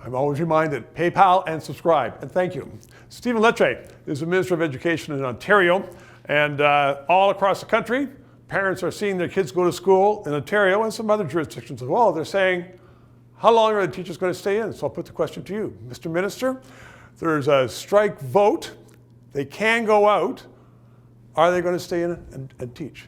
I'm always reminded, PayPal and subscribe, and thank you. Stephen LeDrew is the Minister of Education in Ontario, and all across the country, parents are seeing their kids go to school in Ontario and some other jurisdictions as well. They're saying, how long are the teachers going to stay in? So I'll put the question to you. Mr. Minister, there's a strike vote. They can go out. Are they going to stay in and teach?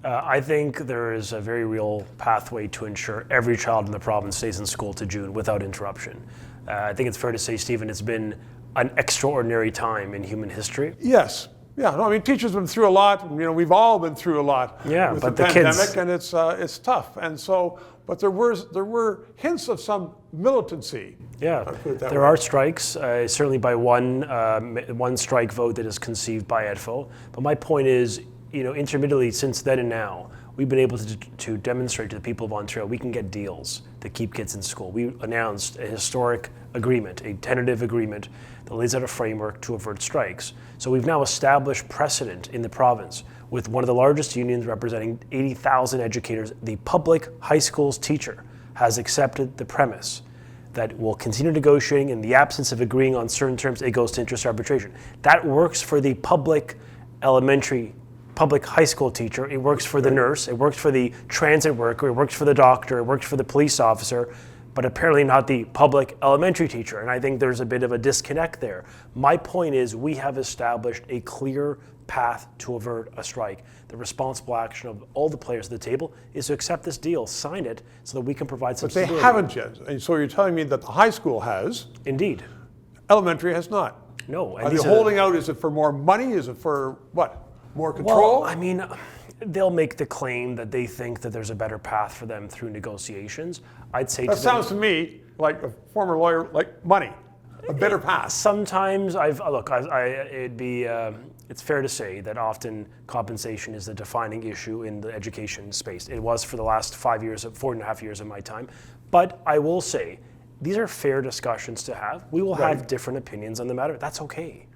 I think there is a very real pathway to ensure every child in the province stays in school to June without interruption. I think it's fair to say, Stephen, it's been an extraordinary time in human history. Yes. Yeah, no, I mean, teachers have been through a lot. You know, we've all been through a lot with but the pandemic, kids, and it's tough. And so, but there were hints of some militancy. Yeah, there are strikes, certainly by one strike vote that is conceived by EDFO. But my point is, you know, intermittently since then and now, we've been able to demonstrate to the people of Ontario we can get deals to keep kids in school. We announced a historic agreement, a tentative agreement that lays out a framework to avert strikes. So we've now established precedent in the province with one of the largest unions representing 80,000 educators. The public high school's teacher has accepted the premise that we'll continue negotiating. In the absence of agreeing on certain terms, it goes to interest arbitration. That works for the public high school teacher, it works for the nurse, it works for the transit worker, it works for the doctor, it works for the police officer, but apparently not the public elementary teacher. And I think there's a bit of a disconnect there. My point is we have established a clear path to avert a strike. The responsible action of all the players at the table is to accept this deal, sign it, so that we can provide some stability. But they haven't yet. And so you're telling me that the high school has. Indeed. Elementary has not. No. Are they holding out? Is it for more money? Is it for what? More control? Well, I mean, they'll make the claim that they think that there's a better path for them through negotiations. I'd say that sounds to me like a former lawyer, like money, a better path. Sometimes it's fair to say that often compensation is the defining issue in the education space. It was for the last 4.5 years of my time. But I will say, these are fair discussions to have. We will have different opinions on the matter. That's okay.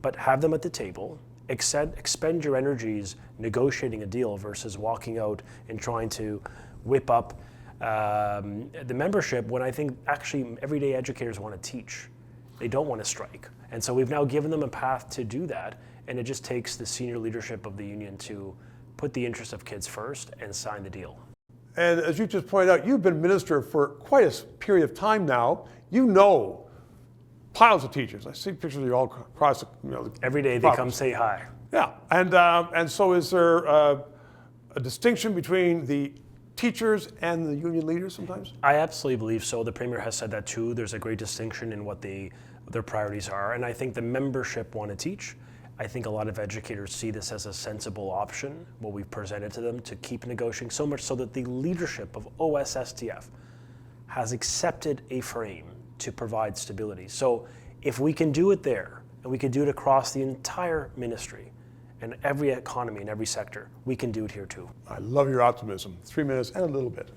But have them at the table. Expend your energies negotiating a deal versus walking out and trying to whip up the membership when I think actually everyday educators want to teach. They don't want to strike. And so we've now given them a path to do that, and it just takes the senior leadership of the union to put the interests of kids first and sign the deal. And as you just pointed out, you've been minister for quite a period of time now. You know piles of teachers. I see pictures of you all across the, every day they come say hi. Yeah, and so is there a distinction between the teachers and the union leaders sometimes? I absolutely believe so. The Premier has said that too. There's a great distinction in what their priorities are, and I think the membership want to teach. I think a lot of educators see this as a sensible option, what we've presented to them, to keep negotiating, so much so that the leadership of OSSTF has accepted a frame to provide stability. So if we can do it there, and we can do it across the entire ministry and every economy and every sector, we can do it here too. I love your optimism. 3 minutes and a little bit.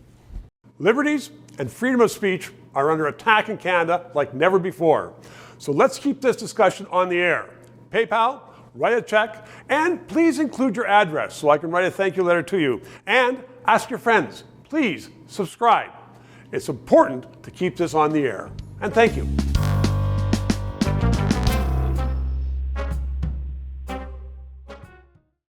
Liberties and freedom of speech are under attack in Canada like never before. So let's keep this discussion on the air. PayPal, write a check, and please include your address so I can write a thank you letter to you. And ask your friends, please subscribe. It's important to keep this on the air. And thank you.